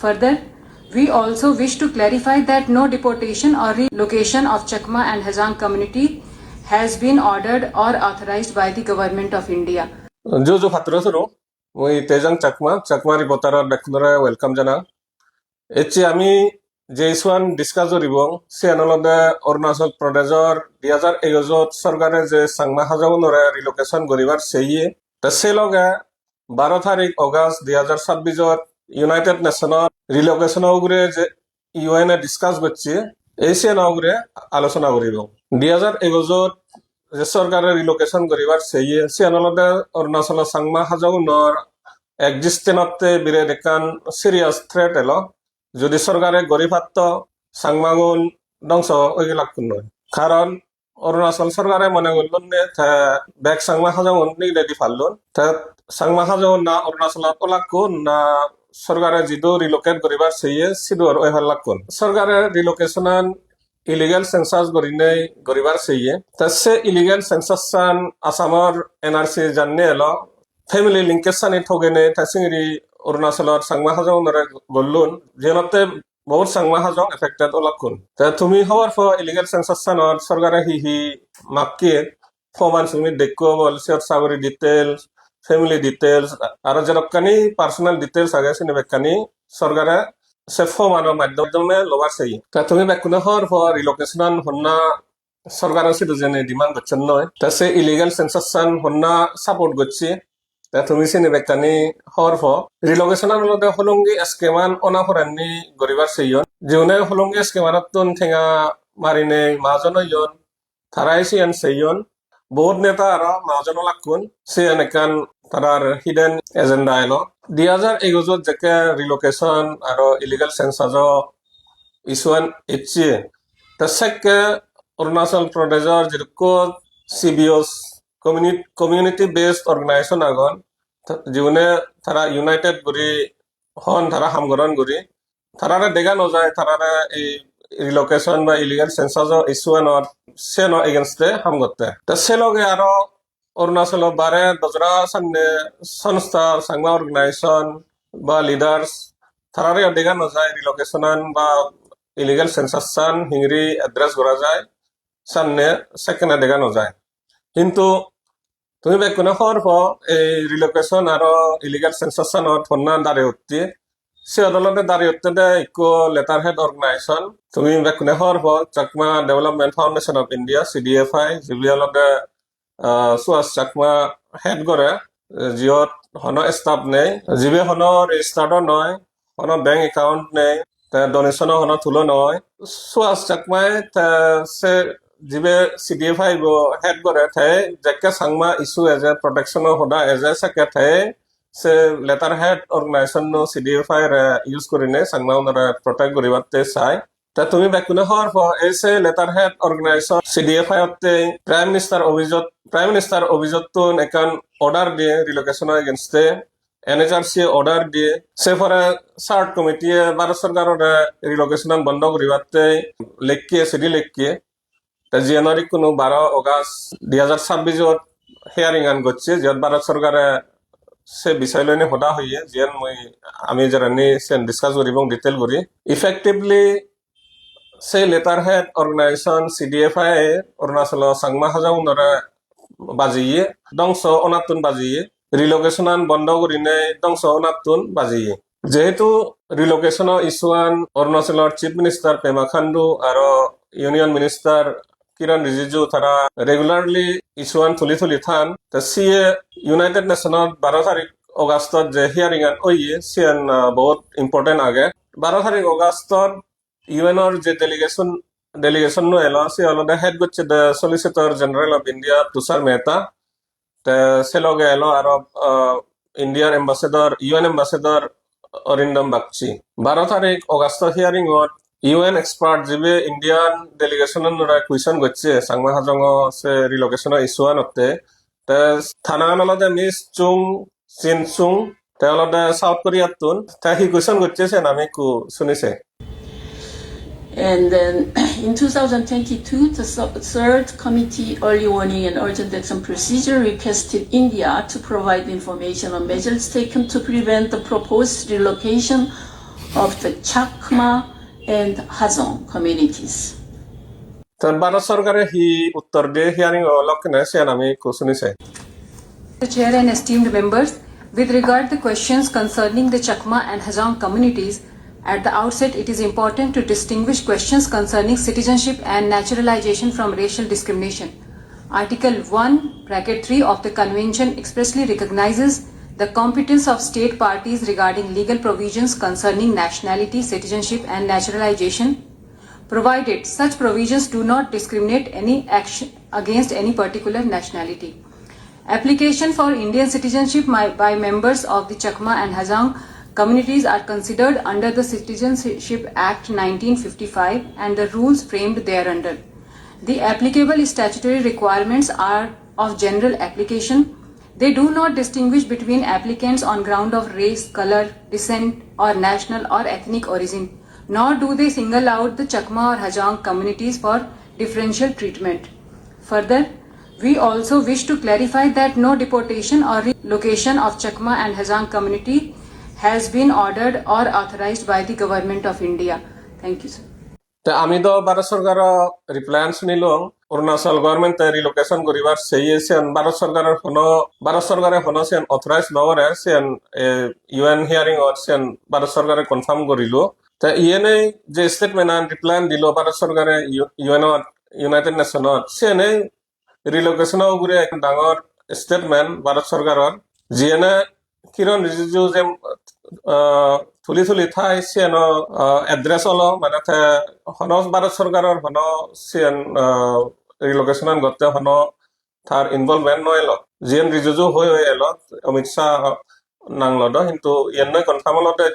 Further, we also wish to clarify that no deportation or relocation of Chakma and Hazang community has been ordered or authorized by the Government of India. Jojo Fatrosoro, we Tejang Chakma reporter Bekunara welcome Jana. Echi Ami J1 discuss ribong, se anolode Arunachal Pradeshor 2011 সরকারে যে Sangma হাজাউনরে relocation করিবার সেইয়ে তা সে লগে 12 তারিখ August 2026 United নেশনের relocation উপরে যে UN এ discuss করছে এই সে উপরে আলোচনা করিব 2011 যে সরকারে রিলোকেশন করিবার সেইয়ে সে আnolode অরুণাচল সাংমা হাজাউনর এক্সিস্টেন্সতে বিরে দেখান সিরিয়াস থ্রেট এলো যদি সরকারে গরিবাত্ম সাংমাগুন ধ্বংস ওই লাগুন নয় কারণ অরুণাচল সরকারে মনে করলেন ব্যাগ সাংমা হাজাউন নিগেদি ফাললুন সাংমা হাজাউন না অরুণাচল লাগুন না সরকারে যিদু রিলোকেট করিবার সেইয়ে সিদুর ওই ভাল লাগুন সরকারে রিলোকেশন ইলিগেল সেন্সাস করিবার সেইয়ে সে ইলিগেল সেন্সাসান আসামর এনআরসি জানিয়ে এলো ফ্যামিলি লিঙ্কেজ সানি ঠগেনে সিঙ্গিরি অরুণাচলত সাংমা হাজাউনরে গল্লুন যেনতে বহুত সাংমা হাজাউ এফেক্টেড ওলাকুন তুমি হওয়ার ফ ইলিগেল সেন্সাসানত সরকারে হি মাক্কি ফমান সুমি দেখো বল শেয়ার সাগরি ডিটেলস ফ্যামিলি ডিটেলস আর যেরকম পার্সোনাল ডিটেলস আগে সিনে বেকানি সরকারে সে ফমানের মাধ্যমে লবার সেই তুমি বেকুনে হওয়ার ফ রিলোকেশন হন্না সরকারের সিধু জেনে ডিমান্ড করছেন নয় সে ইলিগেল সেন্সাসান হন্না সাপোর্ট করছে তুমি চিনি বেকানি হওয়ার ফ রিলোকেশন হলঙ্গি স্কেমান অনাফরানি গরিবার সেইয়ন যেউনে হলঙ্গি স্কেমানতুন ঠেঙা মারিনে মাজন ইয়ন তারাই সিয়ান সেইয়ন বহুত নেতা আর মাজন লাগুন সিয়ান একান তারার হিডেন এজেন্ডা এলো 2011 যেকে রিলোকেশন আর ইলিগাল সেন্সাস ইস্যুয়ান ইচ্ছে সেকে অরুণাচল প্রদেশর যেরকম সিবিওস কমিউনিটি বেসড অর্গানাইজেশন আগন জীবনে তারা ইউনাইটেড করি হন তারা হামগরণ করি তারা দেখা নযায় তারা এই রিলোকেশন বা ইলিগাল সেন্সাস ইস্যুয়ানর সে ন এগেনস্টে হামগতে সে লগে আরো অরুণাচল বারে দজরা সামনে সংস্থা সাংমা অর্গানাইজেশন বা লিডার্স তারা দেখা নযায় রিলোকেশন বা ইলিগাল সেন্সাসান হিংরি এড্রেস করা যায় সামনে সেকেন্ডে দেখা নযায় কিন্তু তুমি বেকুনে হওয়ার পর এই রিলোকেশন আর ইলিগাল সেন্সাসানত হন্না দাঁড়িয়ে উঠতে সে আদালতে দাঁড়িয়ে উঠতে দেয় ইকো লেটার হেড অর্গানাইজেশন তুমি বেকুনে হওয়ার পর Chakma development foundation of India CDFI যিবিলাকে সুয়াস চাকমা হেড করে জিঅত হন স্টাফ নেই যিবে হন রেজিস্টার্ড নয় হন ব্যাংক একাউন্ট নেই ডোনেশন হন তুলো নয় সুয়াস চাকমায় সে যিবে CDFI হেড করে যেকে সাংমা ইস্যু এজ এ প্রটেকশন হোদা এজ এ সেকে সে letter head organisation CDFI use করিনে সাংমা ওনারা প্রটেক্ট করিবাতে চাই তুমি বেকুনে হওয়ার পর এসে letter head organisation CDFI prime minister অভিযোগ একান অর্ডার দিয়ে রিলোকেশন এগেনস্টে NHRC অর্ডার দিয়ে সে পরে সার্ট কমিটি ভারত সরকারের রিলোকেশন বন্ধ করিবাতে লেখিয়ে সিডি লেখিয়ে জানুয়ারি কোনো 12 অগাস্ট 2026 হিয়ারিং আন করছে যে ভারত সরকারে সে বিষয় লইনে হদা হইয়ে যেন আমি যারা সেন ডিসকাস করি এবং ডিটেল করি ইফেক্টিভলি সে letter head organisation CDFI Arunachal সাংমা হাজাউনরে বাজিয়ে ধ্বংস অনাতুন বাজিয়ে রিলোকেশন বন্ধ করিনে ধ্বংস অনাতুন বাজিয়ে যেহেতু রিলোকেশন ইস্যুয়ান অরুণাচলের চিফ মিনিস্টার পেমা খান্ডু আর ইউনিয়ন মিনিস্টার কিরণ রিজিজু তারা রেগুলারলি ইস্যুয়ান তুলি থান সিয়ে ইউনাইটেড নেশনত 12 তারিখ অগাস্টত যে হিয়ারিং আন ওইয়ে সিয়ান বহুত ইম্পর্টেন্ট আগে 12 তারিখ অগাস্টত ইউএনর যে ডেলিগেশন নো এলো সে অলরেডি হেড করছে the solicitor general of India Tushar Mehta সে লগে এলো আর ইন্ডিয়ার UN এম্বাসেডর অরিন্দম বাগচি 12 তারিখ অগাস্ট হিয়ারিং UN এক্সপার্ট যিবে ইন্ডিয়ান ডেলিগেশন কুয়েশন করছে সাংমা হাজং সে রিলোকেশন ইস্যুয়ান থানা অলদে মিস চুং চিন চুং অলদে সাউথ কোরিয়ার তুন হি কুয়েশন করছে সে নামে শুনিছে And then in 2022, the third committee early warning and urgent action procedure requested India to provide information on measures taken to prevent the proposed relocation of the Chakma and Hazong communities. তো ভারত সরকারে হি উত্তর দিয়ে hearing লক্ষণে সে আমি question চাই The Chair and esteemed members, with regard to questions concerning the Chakma and Hazong communities, at the outset it is important to distinguish questions concerning citizenship and naturalization from racial discrimination. Article 1(3) of the Convention expressly recognizes the competence of state parties regarding legal provisions concerning nationality, citizenship and naturalization, provided such provisions do not discriminate any action against any particular nationality. Application for Indian citizenship by members of the Chakma and Hazong communities are considered under the Citizenship Act 1955 and the rules framed thereunder. The applicable statutory requirements are of general application. They do not distinguish between applicants on ground of race, color, descent, or national or ethnic origin, nor do they single out the Chakma or Hazong communities for differential treatment. Further, we also wish to clarify that no deportation or relocation of Chakma and Hazong community has been ordered or authorized by the Government of India. Thank you, sir. তো আমি তো ভারত সরকার reply শুনিল Arunachal government relocation করিবার সেই সেন ভারত সরকারের হনো Sen authorize নগরে Sen UN hearing Sen Bharat সরকারে confirm করিল তা ইয়েনে যে স্টেটমেন্ট রিপ্লাই দিল ভারত সরকারে ইউনাইটেড নেশনত সেনে রিলোকেশন গুৰি এক ডাঙৰ স্টেটমেন্ট ভাৰত চৰকাৰৰ যিয়েনে কিৰণ ৰিজিজু যে থুলি ঠাই চিয়েন এড্ৰেছ হলো মানে হন ভাৰত চৰকাৰৰ হন চিয়েন ৰিলোকেশন গতে হন থাৰ ইনভলভমেন্ট নইল যিয়েন ৰিজিজু হৈ এল অমিত শ্বাহ নাংলদ কিন্তু ইয়েনে কনফাৰ্ম হলতে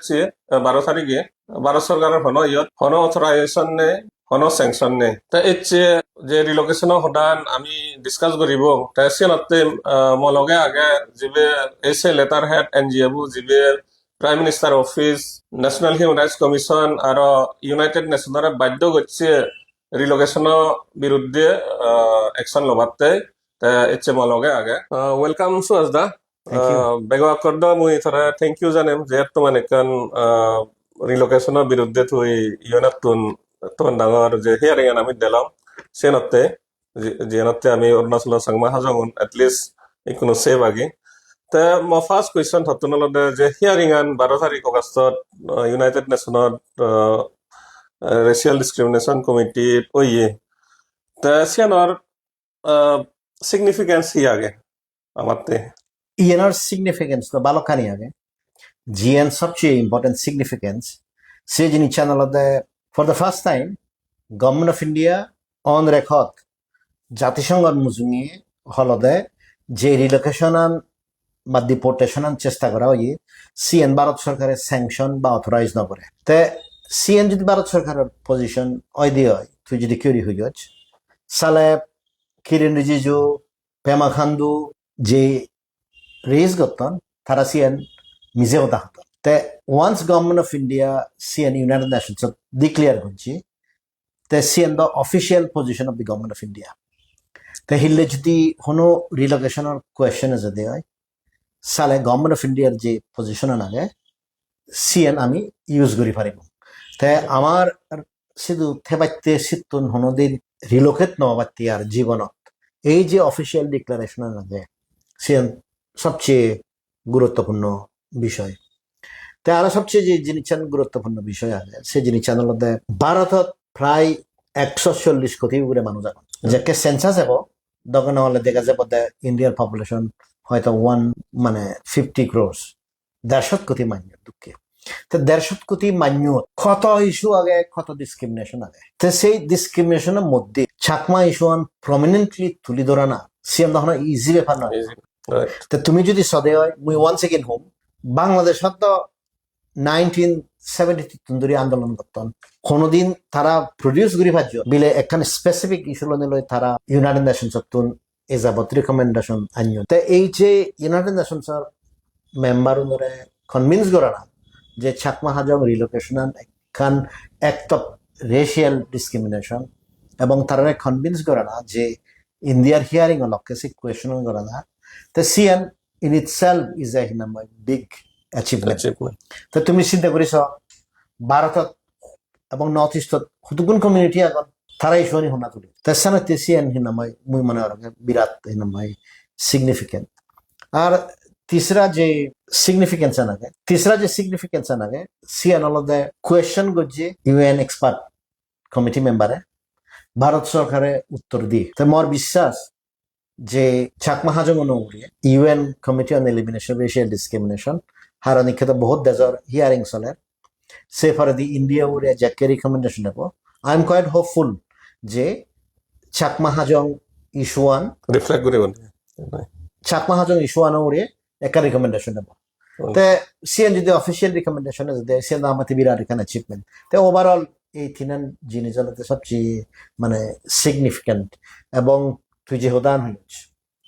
ভাৰত তাৰিখে ভাৰত চৰকাৰৰ হন ইয়ত হন অথৰাইজেশ্যন নে হনো স্যাংশন নেই তা এচ্ছে যে রিলোকেশন হদান আমি ডিসকাস করিব তা সেনতে মলগে আগে জিবে এসে লেটার হেড এনজিও জিবে prime minister office national human rights commission আর ইউনাইটেড নেশনের বাধ্য করছে রিলোকেশন বিরুদ্ধে অ্যাকশন লবাতে তা এচ্ছে মলগে আগে ওয়েলকাম সুয়াজদা বেগা করদ মুই থরা থ্যাংক ইউ জানেম যে তোমার কান রিলোকেশনের বিরুদ্ধে তুই ইউনাইটেড তোমার ডাঙর যে হিয়ারিং আমি দিলাম সেনতে যেনতে আমি অরুণাচল সংমা হাজং এটলিস্ট কোনো সেভ আগে তে মই ফার্স্ট কোয়েশ্চন হতনলতে যে হিয়ারিং আন 12 তারিখ অগষ্টত ইউনাইটেড নেশনত রেশিয়াল ডিসক্রিমিনেশন কমিটি ওইয়ে তে সিয়ানর সিগনিফিকেন্স হি আগে আমাতে ENR significance तो बालोकानी आगे GN सबसे important significance से जिनी channel they for the first time Government of India on record জাতিসংঘর মুজুঙে হলদে যে রিলোকেশন বা ডিপোর্টেশন চেষ্টা করা হয় সিএন ভারত সরকারের স্যাংশন বা অথরাইজ না করে তে সিএন যদি ভারত সরকারের পজিশন ওই দিয়ে হয় তুই যদি কিউরি হয়ে যাচ্ছ সালে কিরেন রিজিজু পেমা খান্ডু যে রেজ করতেন তারা সিএন মিজে কথা হতো তে ওয়ান্স গভর্নমেন্ট অফ ইন্ডিয়া সিএন ইউনাইটেড নেশনস ডিক্লেয়ার করছি তে সিএন the official position of the government of India তে হিলে যদি কোনো রিলোকেশনের কোয়েশ্চন যদি হয় সালে গভর্নমেন্ট অফ ইন্ডিয়ার যে পজিশন আগে সিএন আমি ইউজ করি পারিব তে আমার শুধু থেবাইতে সিতুন হনদিন রিলোকেট নবাতি আর জীবনত এই যে অফিসিয়াল ডিক্লারেশন আগে সিএন সবচেয়ে গুরুত্বপূর্ণ বিষয় তে আরো সবচেয়ে যে জিনিস গুরুত্বপূর্ণ বিষয় আছে সে জিনিস মধ্যে ভারতত প্রায় 140 কোটি উপরে মানুষ আছে যাকে সেন্সাস হব তখন হলে দেখা যাবে ইন্ডিয়ার পপুলেশন হয়তো 50 ক্রোর্স 150 কোটি মান্য দুঃখে তো 150 কোটি মান্য কত ইস্যু আগে কত ডিসক্রিমিনেশন আগে তো সেই ডিসক্রিমিনেশনের মধ্যে চাকমা ইস্যু প্রমিনেন্টলি তুলি ধরা না সিএম তখন ইজি ব্যাপার নয় তো তুমি যদি সদে হয় মুই ওয়ান সেকেন্ড হোম বাংলাদেশ তো 1970 ধরে আন্দোলন করতেন কোনদিন তারা প্রডিউস করি ভাজ্য বিলে একখানে স্পেসিফিক ইস্যু লই তারা ইউনাইটেড নেশনস তুন এজাবত রিকমেন্ডেশন আনিও তো এই যে ইউনাইটেড নেশনসর মেম্বার ধরে কনভিন্স করা না যে চাকমা হাজং রিলোকেশন একখান অ্যাক্ট অফ রেশিয়াল ডিসক্রিমিনেশন এবং তারা কনভিন্স করা না যে ইন্ডিয়ার হিয়ারিং লক্ষ্যে সে কোয়েশন করা না তো CN in itself is a big achievement তো তুমি চিন্তা করিস ভারতত এবং নর্থ ইস্টত হুতুকুন কমিউনিটি আগন তারা ইস্যুনি হুনা তুলি তাছাড়া তেসিয়ান হিনামাই মুই মনে হয় বিরাট হিনামাই সিগনিফিকেন্ট আর তিসরা যে সিগনিফিকেন্স আনাগে সিয়ান অলদে কোয়েশ্চন গজ্জে ইউএন এক্সপার্ট কমিটি মেম্বারে ভারত সরকারে উত্তর দিয়ে তো মোর বিশ্বাস যে চাকমা হাজং অনুমুড়িয়ে UN committee on elimination racial discrimination হারা নিক্ষেত বহুত দেশর হিয়ারিং চলে সে ফর দি ইন্ডিয়া উড়ে যাকে রিকমেন্ডেশন নেব আই এম কোয়াইট হোপফুল যে চাকমা হাজং ইস্যুয়ান রিফ্লেক্ট করে চাকমা হাজং ইস্যুয়ান উড়ে একটা রিকমেন্ডেশন নেব তে সিএন যদি অফিসিয়াল রিকমেন্ডেশন যদি সিএন আমাতে বিরাট এখানে অ্যাচিভমেন্ট তে ওভারঅল এই তিনান জিনিস হলো সবচেয়ে মানে সিগনিফিক্যান্ট এবং তুই যে হোদান হইছ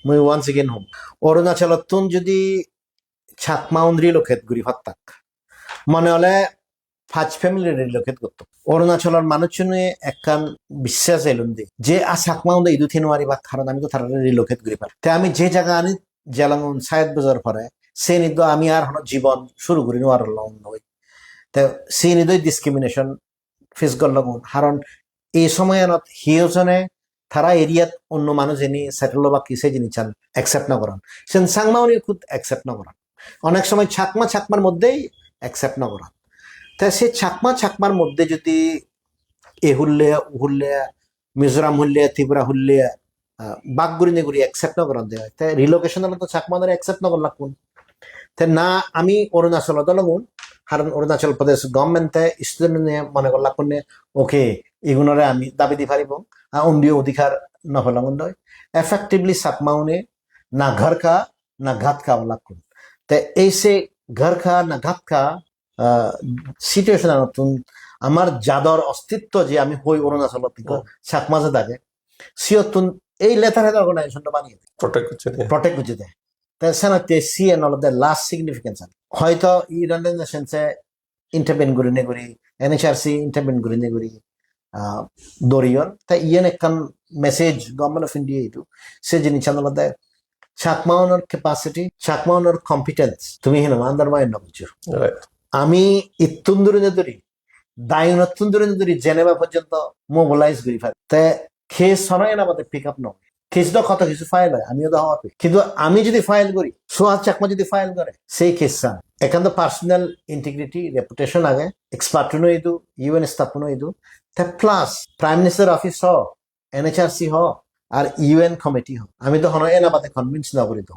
মুই ওয়ান্স এগেন হোম অরুণাচলতুন যদি ছাকমাউন রিলোকেট গুরি হত্যাক মনে হলে 5 ফ্যামিলি রিলোকেট করতো অরুণাচলের মানুষজনে একখান বিশ্বাস এলুন দি যে আ ছাকমাউন ইদু থিনওয়ারি বা কারণ আমি তো তারা রিলোকেট করি পারি তে আমি যে জায়গা আনি জেলাঙ্গন সায়দ বাজার পরে সে নিদ আমি আর হন জীবন শুরু করি নোয়ার লং নই তে সে নিদই ডিসক্রিমিনেশন ফেস করলাম কারণ এই সময় হিওজনে তারা এরিয়াত অন্য মানুষ এনে সেটেল বা কিসে জিনিস চান অ্যাকসেপ্ট না করান সেন সাংমাউনি খুদ অ্যাকসেপ্ট না করান অনেক সময় ছাকমার মধ্যেই অ্যাকসেপ্ট না করান তাই সে ছাকমার মধ্যে যদি এ হুল্লে মিজোরাম হুল্লে ত্রিপুরা হুল্লে বাগগুড়ি নেগুড়ি অ্যাকসেপ্ট না করান দেয় তাই রিলোকেশন হলে তো ছাকমাদের অ্যাকসেপ্ট না করলাম কোন তাই না আমি অরুণাচল দলগুন কারণ অরুণাচল প্রদেশ গভর্নমেন্টে স্টুডেন্ট নিয়ে মনে করলাম কোনে ওকে এগুলোরে আমি দাবি দি পারিব অন্ডীয় অধিকার নহলাম নয় এফেক্টিভলি সাকমাউনে না ঘর খা না ঘাত খা লাগুন তাই এই সে ঘর খা না ঘাত খা সিচুয়েশন নতুন আমার যাদর অস্তিত্ব যে আমি হই অরুণাচল চাকমাজে থাকে সিয়তুন এই লেটার হেড অর্গানাইজেশনটা বানিয়ে দেয় প্রটেক্ট করছে দেয় তাই সেনাতে সিএন হল দ্য লাস্ট সিগনিফিকেন্স হয়তো ইউনাইটেড নেশনসে ইন্টারভেন করি নেগুরি এনএচআরসি ইন্টারভেন করি নেগুরি দরিয়ন তাই ইয়েন একখান মেসেজ গভর্নমেন্ট অফ ইন্ডিয়া এইটো সে জিনিস আনলতে চাকমাউনের ক্যাপাসিটি চাকমাউনের কম্পিটেন্স তুমি হিন আন্ডারমাইন না বুঝছো আমি ইত্তুন দূরে ধরি দায়নত্তুন দূরে ধরি জেনেভা পর্যন্ত মোবিলাইজ করি ফেলে তে খেয়ে সরাই না আমাদের পিক আপ নয় কেসটা কত কিছু ফাইল হয় আমিও তো হওয়া কিন্তু আমি যদি ফাইল করি সোহাগ চাকমা যদি ফাইল করে সেই কেসটা এখান তো পার্সোনাল ইন্টিগ্রিটি রেপুটেশন আগে এক্সপার্টনো ইদু ইউএন স্থাপনো ইদু তে প্লাস প্রাইম মিনিস্টার অফিস হ এনএচআরসি হ আর ইউএন কমিটি হ আমি তো হন এন আমাদের কনভিন্স না করি তো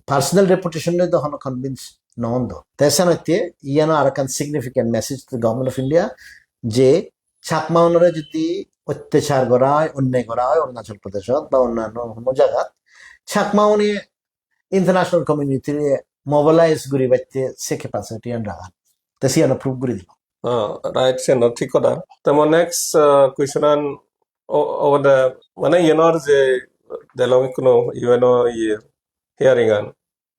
পার্সোনাল রেপুটেশন তো হন কনভিন্স নন তো তেসানতে ইয়ানো আর কান significant message to government of India যে চাকমাউনরে যদি অত্যাচার করা হয় অন্যায় করা হয় অরুণাচল প্রদেশত বা অন্যান্য কোনো জায়গাত ছাকমাউনি ইন্টারন্যাশনাল কমিউনিটি মোবিলাইজ করি বাইতে সে ক্যাপাসিটি আন রাখান তো সিয়ানো প্রুভ করে দিল রাইট সেন ঠিক কথা তেমন নেক্সট কুয়েশন ওভার দ্য মানে ইয়েনর যে দেলং কোনো ইউএনও হিয়ারিং আন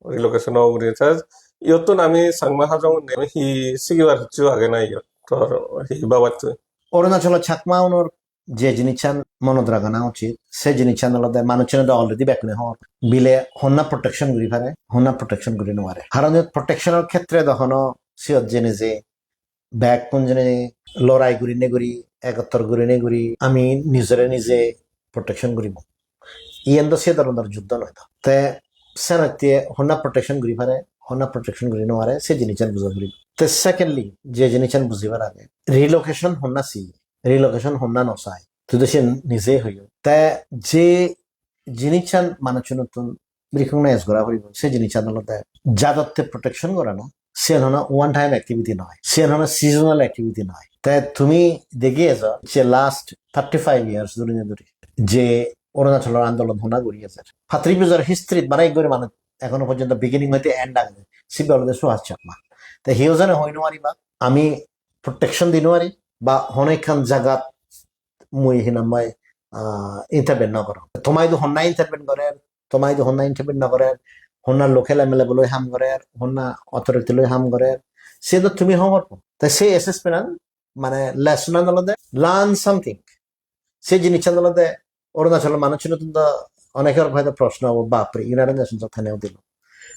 রিলোকেশন ওগুরিচাস ইয়তুন আমি সাংমা হাজং হি সিগিবার হচ্ছে আগে না ইয়ত তোর হি বাবাত অরুণাচল ছাকমাউনর যে জিনিসান মনত রাখানা উচিত সে জিনিসান আলাদা মানুষের অলরেডি ব্যাকনে হওয়ার বিলে হন্না প্রোটেকশন করি পারে হন্না প্রোটেকশন করি নোয়ারে কারণ প্রোটেকশনের ক্ষেত্রে তখনও সিয়ত জেনে যে ব্যাক কোন জেনে লড়াই করি নেগুরি একত্তর করি নেগুরি আমি নিজে প্রোটেকশন করিব ইয়েন তো সে ধরনের যুদ্ধ নয় তো তে সেনাতে হন্না প্রোটেকশন করি পারে হন্না প্রোটেকশন করি নোয়ারে সে জিনিসান বুঝা করিব তে সেকেন্ডলি যে জিনিসান বুঝিবার আগে রিলোকেশন হন্না সি রিলোকেশন হন্না নসাই তুই তো সে নিজে হইও তা যে জিনিসান মানুষের নতুন রিকগনাইজ করা হইব সে জিনিসান হলো যাদত্তে প্রোটেকশন করা না সে হলো ওয়ান টাইম অ্যাক্টিভিটি নয় সে হলো সিজনাল অ্যাক্টিভিটি নয় তাই তুমি দেখিয়েছ যে লাস্ট 35 ইয়ার্স ধরে যে অরুণাচলের আন্দোলন হোনা গড়িয়েছে ফাত্রি পূজার হিস্ট্রিত মানে একবারে মানুষ এখনো পর্যন্ত বিগিনিং হইতে এন্ড আগে সিবিআর সুহাস চাকমা তাই হিও জানে হইনওয়ারি বা আমি প্রোটেকশন দিনওয়ারি বা অনেকখান জায়গাত মুই হিনামাই ইন্টারভেন না করো তোমায় তো হন্না ইন্টারভেন করে তোমায় তো হন্না ইন্টারভেন না করে হন্নার লোকেল এমএলএ বলে হাম করে হন্না অথরিটি লই হাম করে সে তো তুমি হওয়ার তাই সেই অ্যাসেসমেন্ট মানে লেসন আনলদে লার্ন সামথিং সেই জিনিস আনলদে অরুণাচলের মানুষের নতুন তো অনেকের হয়তো প্রশ্ন হবো বাপরে ইউনাইটেড নেশনস থানেও দিল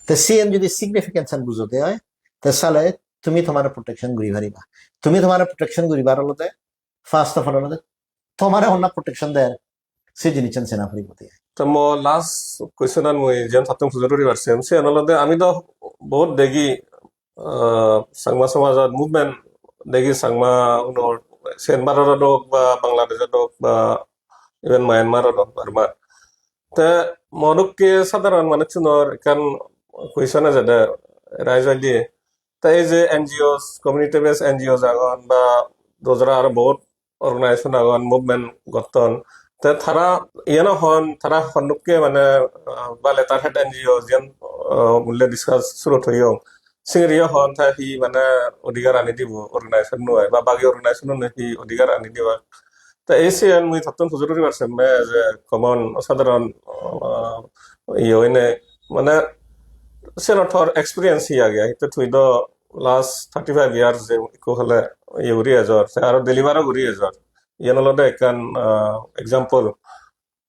তো সিএম যদি সিগনিফিকেন্স বুঝতে হয় তা সালে তুমি তোমার প্রোটেকশন ঘুরি পারিবা তুমি তোমার প্রোটেকশন ঘুরিবার হলতে ফার্স্ট অফ অল হলতে তোমার অন্য প্রোটেকশন দেয় সে জিনিসেন সেনাফারি প্রতি তো মো লাস্ট কোয়েশ্চন মই যেন ছাত্র ফুজুরি পারছেন সে আনলদে আমি তো বহুত দেখি সাংমা সমাজত মুভমেন্ট দেখি সাংমা উনৰ সেনবাৰত হোক বা বাংলাদেশত হোক বা ইভেন মায়ানমাৰত হোক বাৰ্মা তে মনুককে সাধারণ মানুষজনের এখান কুয়েশনে যেটা রাইজাই দিয়ে তাই এই যে এনজিওস কমিউনিটি বেস এনজিওস আগন বা দোজরা আর বহুত অর্গানাইজেশন আগন মুভমেন্ট গঠন তে তারা ইয়ানো হন তারা সন্মুখে মানে বা লেটার হেড এনজিও যেন মূল্য ডিসকাস শুরু থইও সিংরিয় হন তা হি মানে অধিকার আনি দিব অর্গানাইজেশন নয় বা বাকি অর্গানাইজেশন হি অধিকার আনি দিব তা এসিয়ান মুই থাকতাম হুজুরি পারছেন যে কমন সাধারণ ইয়ে মানে সেনাথর এক্সপিরিয়েন্স হি আগে তো তুই তো লাস্ট 35 ইয়ার্স যে ইকো হলে ইয়ে ঘুরি এজর আর ডেলিভারও ঘুরি এজর ইয়ান হলদে একান এক্সাম্পল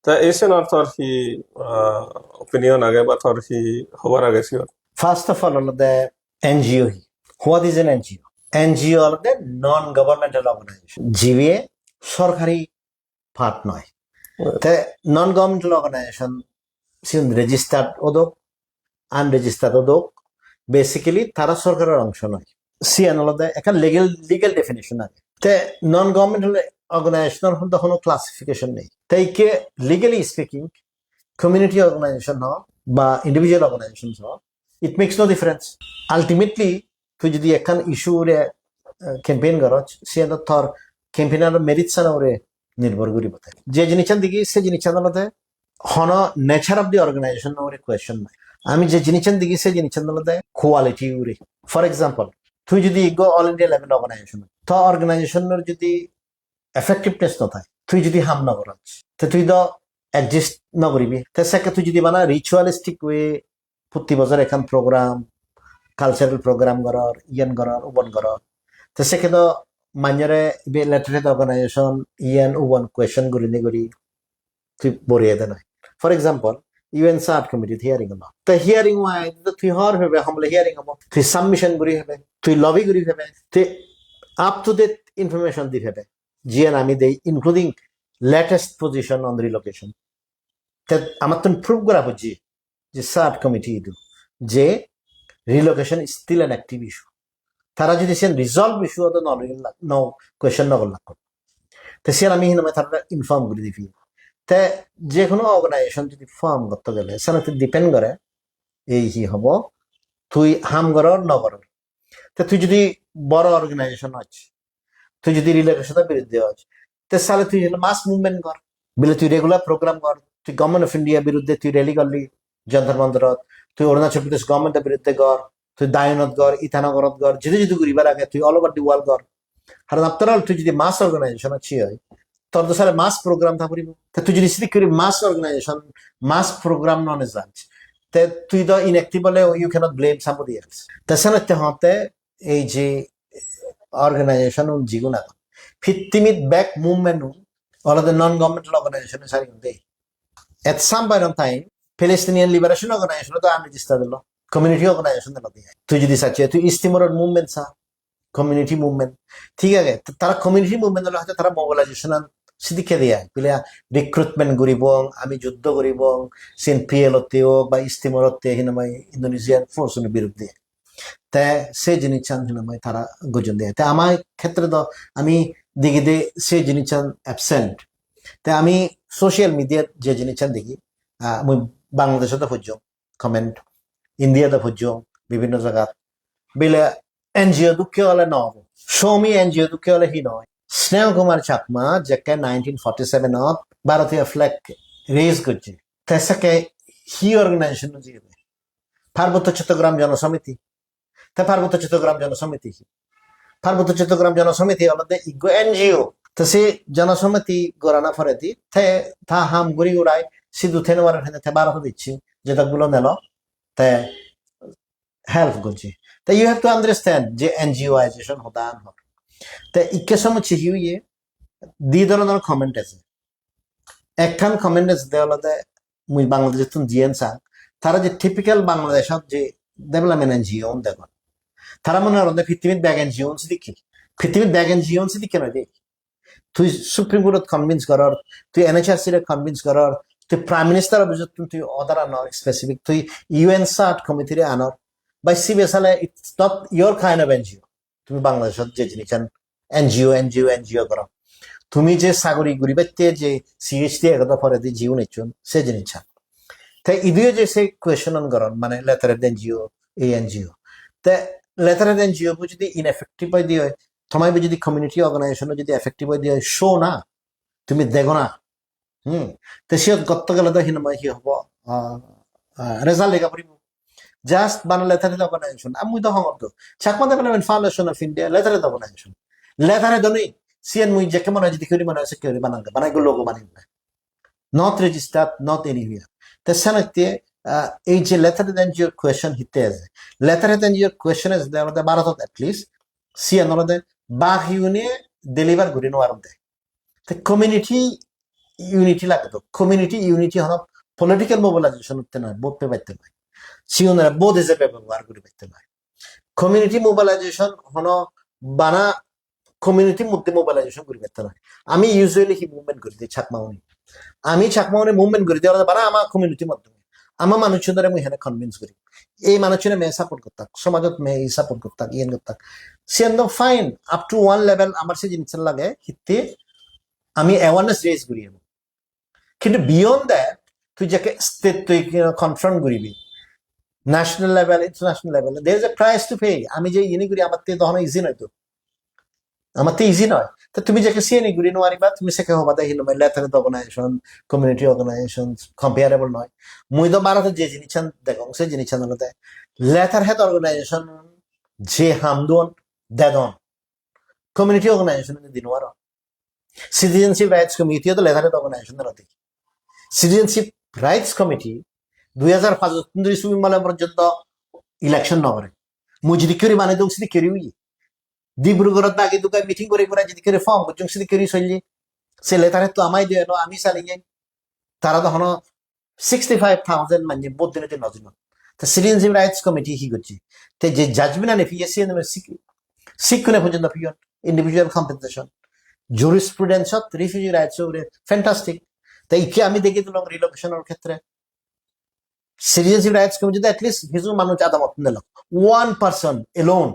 তা এই সেনাথর হি ওপিনিয়ন আগে বা থর হি হবার আগে সিওর ফার্স্ট অফ অল হলতে NGO what is an NGO NGO হলতে নন গভর্নমেন্টাল অর্গানাইজেশন জিবিএ সরকারি ফাট নয় তে নন গভর্নমেন্টাল অর্গানাইজেশন সিন রেজিস্টার্ড ওদক আনরেজিস্টার্ড ওদক বেসিক্যালি তারা সরকারের অংশ নয় সিএন হলতে একটা লিগেল ডেফিনেশন আছে তে নন গভর্নমেন্টাল অর্গানাইজেশনের হল কোনো ক্লাসিফিকেশন নেই তাই কে লিগেলি স্পিকিং কমিউনিটি অর্গানাইজেশন হ বা ইন্ডিভিজুয়াল অর্গানাইজেশন হ it makes no difference ultimately তুই যদি একখান ইস্যুরে ক্যাম্পেইন করছ সে থর ক্যাম্পেইনার মেরিট সানাওরে নির্ভর করিব যে জিনিসের দিকে সে জিনিসের আলাদা হন নেচার অফ দি অর্গানাইজেশন ওরে কোয়েশ্চন নাই আমি যে জিনিসের দিকে সে জিনিসের আলাদা কোয়ালিটি উরে ফর এক্সাম্পল তুই যদি go all India level organization তো অর্গানাইজেশনের যদি এফেক্টিভনেস নথায় তুই যদি হাম না করছ তো তুই তো অ্যাডজাস্ট না করিবি তো সেকে তুই যদি বানা রিচুয়ালিস্টিক ওয়ে প্রতি বছর এখান প্রোগ্রাম কালচারাল প্রোগ্রাম করার ইয়ান করার উবন করার তো সেকে তো মাঞ্জরে লেটারেট অর্গানাইজেশন ইয়ান উবন কোয়েশ্চন করি তুই বরিয়ে দে নাই for example UN CERD committee hearing হলো তো হিয়ারিং ওয়াই তুই হর হবে হামলে হিয়ারিং হবো তুই সাবমিশন করি হবে তুই লবি করি হবে তুই আপ টু ডেট ইনফরমেশন দি হবে জিয়ান আমি দেই including latest position on relocation আমার তো প্রুভ করা হচ্ছে যে সার্ট কমিটি ইদু যে relocation still an active issue তারা যদি সে রিজলভ ইস্যু হতো ন কোয়েশ্চন নগর লাগ তো সে আমি হিনামে তারা ইনফর্ম করে দিবি তে যে কোনো অর্গানাইজেশন যদি ফর্ম করতে গেলে সেটা ডিপেন্ড করে এই কি হব তুই হাম করর নগরর তো তুই যদি বড় অর্গানাইজেশন আছে তুই যদি রিলোকেশনের বিরুদ্ধে আছে তো সালে তুই মাস মুভমেন্ট কর বলে তুই রেগুলার প্রোগ্রাম কর তুই গভর্নমেন্ট অফ ইন্ডিয়া বিরুদ্ধে তুই র্যালি করলি যন্তর মন্তরত তুই অরুণাচল প্রদেশ গভর্নমেন্টের বিরুদ্ধে কর তুই দায়নত গড় ইথানগরত গড় যদি ঘুরিবার আগে তুই অল ওভার দি ওয়ার্ল্ড গড় কারণ আফটার অল তুই যদি মাস অর্গানাইজেশন আছে তোর তো সালে মাস প্রোগ্রাম থা করিব তুই যদি সিলেক্ট করি মাস অর্গানাইজেশন মাস প্রোগ্রাম নন যাচ্ছ তে তুই তো ইনঅ্যাক্টিভ বলে you cannot blame somebody else তাছাড়া হতে এই যে অর্গানাইজেশন জিগুনা ফিত্তিমিত back movement already non governmental organisation সারি দেই at some point of time Palestinian liberation organisation তো আনরেজিস্টার্ড দিল কমিউনিটি অর্গানাইজেশন দিল তুই যদি চাচ্ছিস তুই ইস্তিমোর মুভমেন্ট চা কমিউনিটি মুভমেন্ট ঠিক আছে তারা কমিউনিটি মুভমেন্ট হলে হয়তো তারা মোবিলাইজেশন সিদিকে দিয়া বলে রিক্রুটমেন্ট করিব আমি যুদ্ধ করিব সিন পিএলতে হোক বা ইস্তিমরতে হিনামাই ইন্দোনেশিয়ান ফোর্সের বিরুদ্ধে তে সে জিনিস হিনামাই তারা গজন দেয় তা আমার ক্ষেত্রে তো আমি দেখি দে সে জিনিস অ্যাবসেন্ট তে আমি সোশ্যাল মিডিয়ার যে জিনিস দেখি আমি বাংলাদেশতে খুঁজ কমেন্ট ইন্ডিয়াতে খুঁজ বিভিন্ন জায়গা বিলে এনজিও দুঃখে হলে নহব সৌমি এনজিও দুঃখে হলে হি নয় স্নেহ কুমার চাকমা যাকে 1947 ভারতীয় ফ্ল্যাগ রেজ করছে তাকে হি অর্গানাইজেশন পার্বত্য চট্টগ্রাম জনসমিতি তা পার্বত্য চট্টগ্রাম জনসমিতি পার্বত্য চট্টগ্রাম জনসমিতি আমাদের ইগো এনজিও তো সে জনসমিতি গড়ানা ফরেতি তা হাম গুড়ি উড়াই সিধু থেনবার বারো দিচ্ছি যেটাগুলো নেল তে হেল্প করছে তা ইউ হ্যাভ টু আন্ডারস্ট্যান্ড যে এনজিওআইজেশন হতান হোক তা ইকে সময় হিউয়ে দুই ধরনের কমেন্ট আছে একখান কমেন্ট আছে দেওয়ালাতে মুই বাংলাদেশের তুমি জিএন চান তারা যে টিপিক্যাল বাংলাদেশত যে ডেভেলপমেন্ট এনজিও দেখুন তারা মনে হয় পৃথিবীত ব্যাগ এন জিওনস দেখি পৃথিবীত ব্যাগ এন জিওনস দেখি নয় দেই তুই সুপ্রিম কোর্টত কনভিন্স করার তুই এনএচআরসি রে কনভিন্স করার তুই প্রাইম মিনিস্টার অভিযোগ তুই অদার আনর স্পেসিফিক তুই ইউএন সার্ট কমিটি রে আনর বাই সিবিএসএল it's not your kind of NGO তুমি বাংলাদেশত যে জিনিস এনজিও করো তুমি যে সাগরিক গুরিবাইতে যে সিএইচটি একদা পরে দিয়ে জিও নিচ্ছন সে জিনিস তাই ইদিও যে সে কোয়েশন করন মানে লেটারেড এনজিও এই এনজিও তে লেটারেড এনজিও যদি ইনএফেক্টিভ হয় দিয়ে তোমায় যদি কমিউনিটি অর্গানাইজেশন যদি এফেক্টিভ হয় দিয়ে শো না তুমি দেখো না তো সে গত গেলে তো হিনময় কি হব রেজাল্ট দেখা পড়িব জাস্ট বানা লেটারেড অর্গানাইজেশন আমি তো হমত Chakma development foundation of India letterhead organisation letterhead দনি সিএন মুই যে কেমন যদি কেউ মানে সিকিউরিটি বানাই লোগো বানাই নট রেজিস্টার্ড নট এনিওয়্যার তে সেনাতে এই যে লেটারেড এনজিওর কোয়েশন হিতে আছে লেটারেড এনজিওর কোয়েশন আছে আমাদের ভারতত এটলিস্ট সিএন আমাদের বাহিউনে ডেলিভার করে নোয়ার দেয় তো কমিউনিটি ইউনিটি লাগে তো কমিউনিটি ইউনিটি হন পলিটিক্যাল মোবিলাইজেশন উঠতে নয় বোধ পে পাইতে নয় সিওনের বোধ হিসেবে ব্যবহার করে পাইতে নয় কমিউনিটি মোবিলাইজেশন হন বানা কমিউনিটির মধ্যে মোবিলাইজেশন করে পাইতে নয় আমি ইউজুয়ালি হি মুভমেন্ট করে দিই ছাকমাউনি আমি ছাকমাউনি মুভমেন্ট করে দিই বানা আমার কমিউনিটির মাধ্যমে আমার মানুষজনের আমি এখানে কনভিন্স করি এই মানুষজনে মেয়ে সাপোর্ট করতাম সমাজত মেয়ে সাপোর্ট করতাম ইয়েন করতাম সে fine up to one level আমার সে জিনিস লাগে হিতে আমি অ্যাওয়ারনেস রেজ করি কিন্তু বিয়ন্ড দ্যাট তুই যাকে স্টেট তুই কনফ্রন্ট করিবি national level international level there is a price to pay আমি যে ইনি করি আমার তো তখন ইজি নয় তো আমার তো ইজি নয় তো তুমি যাকে সিএনই করি নোয়ারিবা তুমি সেকে হবা দেখি নয় লেটারেড অর্গানাইজেশন কমিউনিটি অর্গানাইজেশন কম্পেয়ারেবল নয় মুই তো ভারতে যে জিনিস দেখো সে জিনিস হলে লেটার হেড অর্গানাইজেশন যে হামদন দেদন কমিউনিটি অর্গানাইজেশন দিনওয়ার সিটিজেনশিপ রাইটস কমিটি তো লেটার হেড অর্গানাইজেশন রাতে সিটিজেনশিপ রাইটস কমিটি 2005 সালে পর্যন্ত ইলেকশন নগরে মুই যদি কেউ মানে দং সিদি কেউ ডিব্রুগড়ত আগে দুগায় মিটিং করে করে যদি কেউ ফর্ম করছেন সিদি কেউ চললি সে লেটারে তো আমাই দিয়ে আমি চালি যাই তারা তখন 65,000 মানে বোধ দিনে নজন তো সিটিজেনশিপ রাইটস কমিটি কি করছে তো যে জাজমেন্ট আনে ফিএসসি শিক্ষণে পর্যন্ত ফিয়ন ইন্ডিভিজুয়াল কম্পেনসেশন জুরিসপ্রুডেন্সত রিফিউজি রাইটস ওরে ফ্যান্টাস্টিক তাই কি আমি দেখি দিলাম রিলোকেশনের ক্ষেত্রে সিটিজেনশিপ রাইটস কমিটি এটলিস্ট কিছু মানুষ আদামত নিল 1% এলোন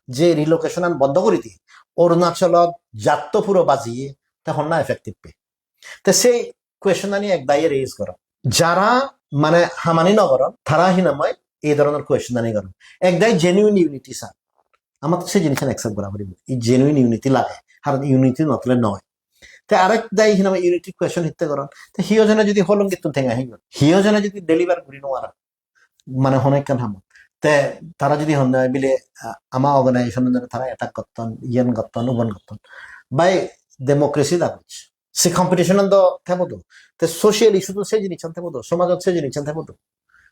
যে রিলোকেশন বন্ধ করে দিয়ে অরুণাচলত জাত পুরো বাজিয়ে তখন না এফেক্টিভ পে তো সেই কোয়েশন আনি এক দায়ে রেজ করা যারা মানে হামানি নগর তারা হিনাময় এই ধরনের কোয়েশন আনি করেন এক দায় জেনুইন ইউনিটি স্যার আমার তো সেই জিনিস অ্যাকসেপ্ট করা পারি এই জেনুইন ইউনিটি লাগে আর ইউনিটি নতলে নয় তো আরেক দায় হিনামে ইউনিটি কোয়েশন হিতে করেন তো হিওজনে যদি হলম কিন্তু ঠেঙা হিগল হিওজনে যদি ডেলিভার করি নোয়ারা মানে অনেক কান হাম তে তারা যদি হন বিলে আমার অর্গানাইজেশন তারা অ্যাটাক করতেন ইয়েন করতেন উবন করতেন বাই ডেমোক্রেসি দাগুজ সে কম্পিটিশন তো থাকবো তো সোশিয়াল ইস্যু তো সেই জিনিস থাকবো সমাজত সেই জিনিস থাকবো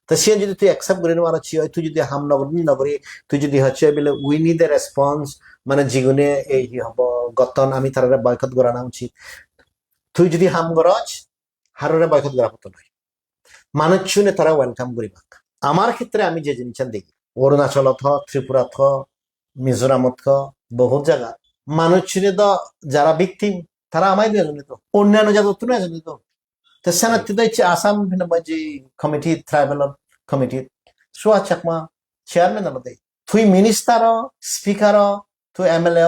তো সে যদি তুই অ্যাকসেপ্ট করে নেওয়ার হচ্ছে তুই যদি হাম নগরী তুই যদি হচ্ছে বলে উই নিড এ রেসপন্স মানে জীবনে এই হব গতন আমি তারা বয়কট করানো উচিত তুই যদি হাম গরজ হাররে বয়কট করা হতো নয় মানুষ শুনে তারা ওয়েলকাম করিবা আমার ক্ষেত্রে আমি যে জিনিস দেখি অরুণাচলত ত্রিপুরাত মিজোরামত বহুত জায়গা মানুষ শুনে তো যারা ভিকটিম তারা আমায় দিয়ে জানিত অন্যান্য জায়গা তো না জানিত তো সেনাতে দিচ্ছে আসাম যে কমিটি ট্রাইবেল কমিটি সোয়া চাকমা চেয়ারম্যান আলাদা তুই মিনিস্টার স্পিকার তুই এমএলএ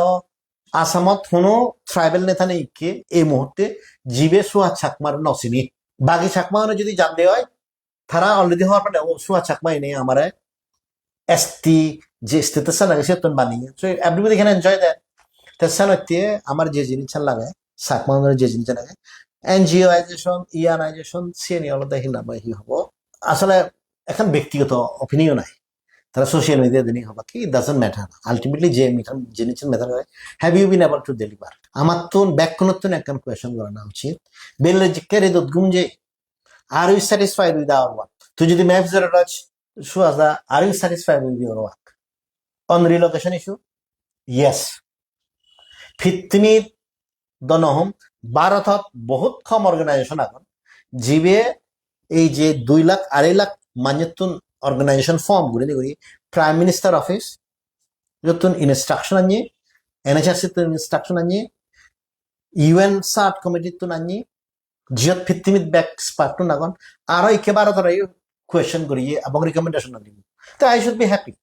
আসামত কোনো ট্রাইবেল নেতা নেই কে এই মুহূর্তে জীবে সোয়া চাকমার নসিনি বাকি চাকমা যদি জানতে হয় তারা অলরেডি হওয়ার পরে ও সোয়া চাকমাই নেই আমার এসটি যে স্টেটাস লাগে সে তুমি বানিয়ে so everybody can enjoy that তো সেনাতে আমার যে জিনিস লাগে চাকমা যে জিনিস লাগে এনজিওআইজেশন ইয়ানাইজেশন সিএনই আলাদা হিলাম হব আসলে এখন ব্যক্তিগত অপিনিয়ন নাই তারা সোশ্যাল মিডিয়া দিনই হবা কি ডাজন্ট ম্যাটার আলটিমেটলি যে জিনিস ম্যাটার হয় have you been able to deliver আমার তো ব্যাকনত্তন একটা কোয়েশন করা উচিত বেলে যে কেরে গুম যে are you satisfied with our work তুই যদি ম্যাপ জেরো টাচ সুয়াজা are you satisfied with your work on relocation issue yes ফিতমিত দনহম ভারতত বহুত কম অর্গানাইজেশন এখন জিবে এই যে 2 লাখ 2.5 লাখ মান্যতুন অর্গানাইজেশন ফর্ম করে করি prime minister office 이것도 인스트럭션 아니 NHS 또 인스트럭션 아니 UN 사트 커미티 또 아니 지역 피티밋 백 스팟 또 나건 아라 이케 바로 더라 이 question 그리에 아방 리커멘데이션 아니 তে I should be happy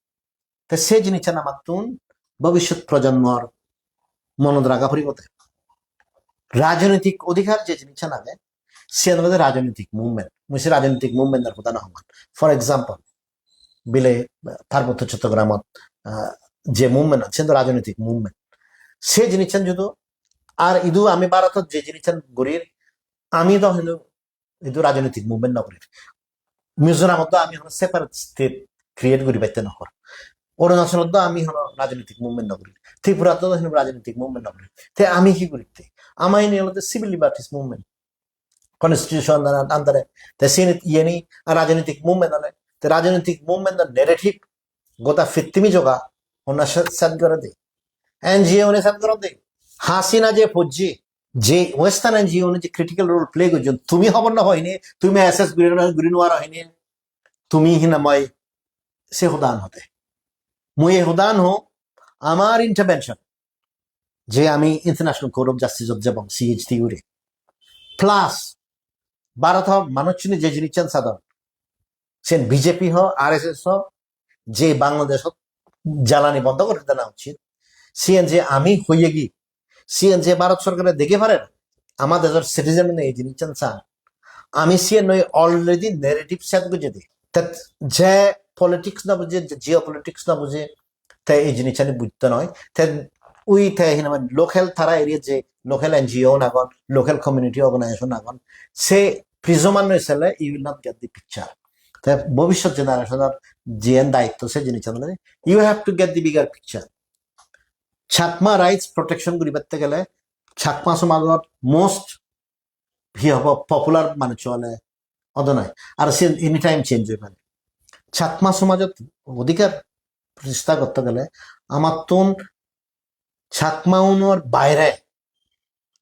তে সে জিনিসটা নামাতুন ভবিষ্যৎ প্রজন্মর মনত রাখা পরিবর্তে রাজনৈতিক অধিকার যে জিনিসটা নাগে সে আমাদের রাজনৈতিক মুভমেন্ট মুসে রাজনৈতিক মুভমেন্টের কথা না হমান ফর এক্সাম্পল বিলে পার্বত্য চট্টগ্রামত যে মুভমেন্ট আছে রাজনৈতিক মুভমেন্ট সে জিনিসটা যদি আর ইদু আমি ভারতত যে জিনিসটা গরির আমি তো হলো ইদু রাজনৈতিক মুভমেন্ট না করির মিজোরামত আমি হলো সেপারেট স্টেট ক্রিয়েট করি পাইতে না কর অরুণাচলত আমি হলো রাজনৈতিক মুভমেন্ট না করি ত্রিপুরাত হলো রাজনৈতিক মুভমেন্ট না করি তে আমি কি করিতে আমাই নিয়ে হলো সিভিল লিবার্টিস মুভমেন্ট কনস্টিটিউশন আন্দারে তে সিন ইয়েনি রাজনৈতিক মুভমেন্ট আনে তে রাজনৈতিক মুভমেন্ট নেরেটিভ গোটা ফিত্তিমি জগা ওনা সেট করে দে এনজিও নে সেট করে দে হাসিনা যে ফৌজি যে ওয়েস্টার্ন এনজিও নে যে ক্রিটিক্যাল রোল প্লে করছেন তুমি খবর না হয়নি তুমি এসএস গ্রিনওয়ার হয়নি তুমি হিনা মই সে হুদান হতে মুই হুদান হো আমার ইন্টারভেনশন যে আমি international court of justice of যাব সিএইচটি উরে প্লাস ভারত মানুষজনে যে জিনিস সাধারণ সেন বিজেপি হ আরএসএস হ যে বাংলাদেশ জ্বালানি বন্ধ করে দেওয়া উচিত সিএন যে আমি হইয়ে গি সিএন যে ভারত সরকারের দেখে পারেন আমাদের সিটিজেন এই জিনিস চান আমি সিএন নই অলরেডি নেগেটিভ সেট বুঝে দিই যে পলিটিক্স না বুঝে জিও পলিটিক্স না বুঝে তাই এই জিনিসটা বুঝতে নয় তাই উই তাই লোকাল থারা এরিয়া যে লোকাল এনজিও নাগন লোকাল কমিউনিটি অর্গানাইজেশন নাগন সে প্রিজমান নইলে you will not get the picture তাই ভবিষ্যৎ জেনারেশনের যে দায়িত্ব সে জিনিস you have to get the bigger picture Chakma rights protection করিবাতে গেলে ছাকমা সমাজত মোস্ট হি হব পপুলার মানে চলে অদনায় আর সে এনি টাইম চেঞ্জ হয়ে পারে ছাকমা সমাজত অধিকার প্রতিষ্ঠা করতে গেলে আমার তোন ছাকমাউনোর বাইরে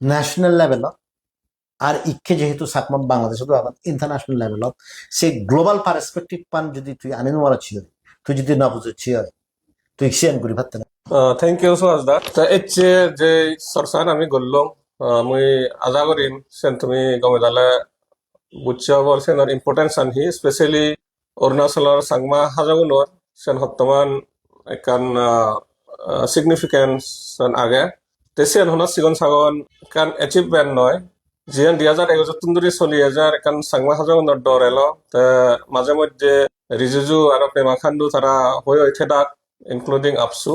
ন্যাশনাল লেভেলত আর ইকে যেহেতু ছাকমা বাংলাদেশ ইন্টারন্যাশনাল লেভেলত সে গ্লোবাল পার্সপেক্টিভ পান যদি তুই আনি নোয়ারা ছিল তুই যদি না বুঝেছি তুই শেয়ার করি ভাবতে না থ্যাংক ইউ সো মাচ দা তা এচ্ছে যে সরসান আমি গল্লম মুই আজা করিম সেন তুমি গমে দালে বুঝছে হবর সেনর ইম্পর্টেন্স আনহি স্পেশালি অরুণাচলের সাংমা হাজাগুনোর সেন বর্তমান একান সিগনিফিকেন্স আগে তে সেন হন সিগন সাগন কান অ্যাচিভমেন্ট নয় জিয়ান 2021 তুন্দুরি চলি হাজার একান সাংমা হাজাগুনোর দর এলো তে মাঝে মধ্যে রিজুজু আর পেমা খান্ডু তারা হয়ে ওঠে ডাক ইনক্লুডিং আপসু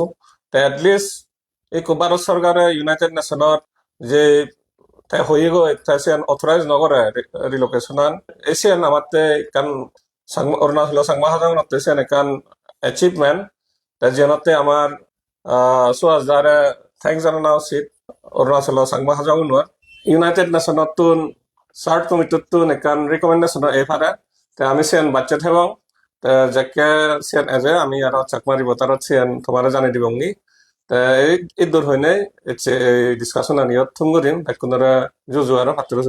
তে এটলিস্ট এই ভারত সরকারে ইউনাইটেড নেশনত যে তাই হয়ে গৈ তাই সেন অথরাইজ নকরে রিলোকেশনান এসিয়ান আমাতে কান অরুণাচল সাংমা হাজাগুনতে সেন একান অ্যাচিভমেন্ট তাই যেনতে আমার সুয়াজ দারে থ্যাংকস জানানো উচিত অরুণাচল সাংমা হাজাগুনোর ইউনাইটেড নেশনতুন সার্ট কমিটিতুন একান রিকমেন্ডেশন এফারে তে আমি সেন বাচ্চা থেবং যাকে সেন এজে আমি আর চাকমারি বতারত সেন তোমারে জানি দিবংনি এই দূর হইনে এই ডিসকাশন আনিয়ত থুমগরিন বেকুনরা জুজু আর ভাতরে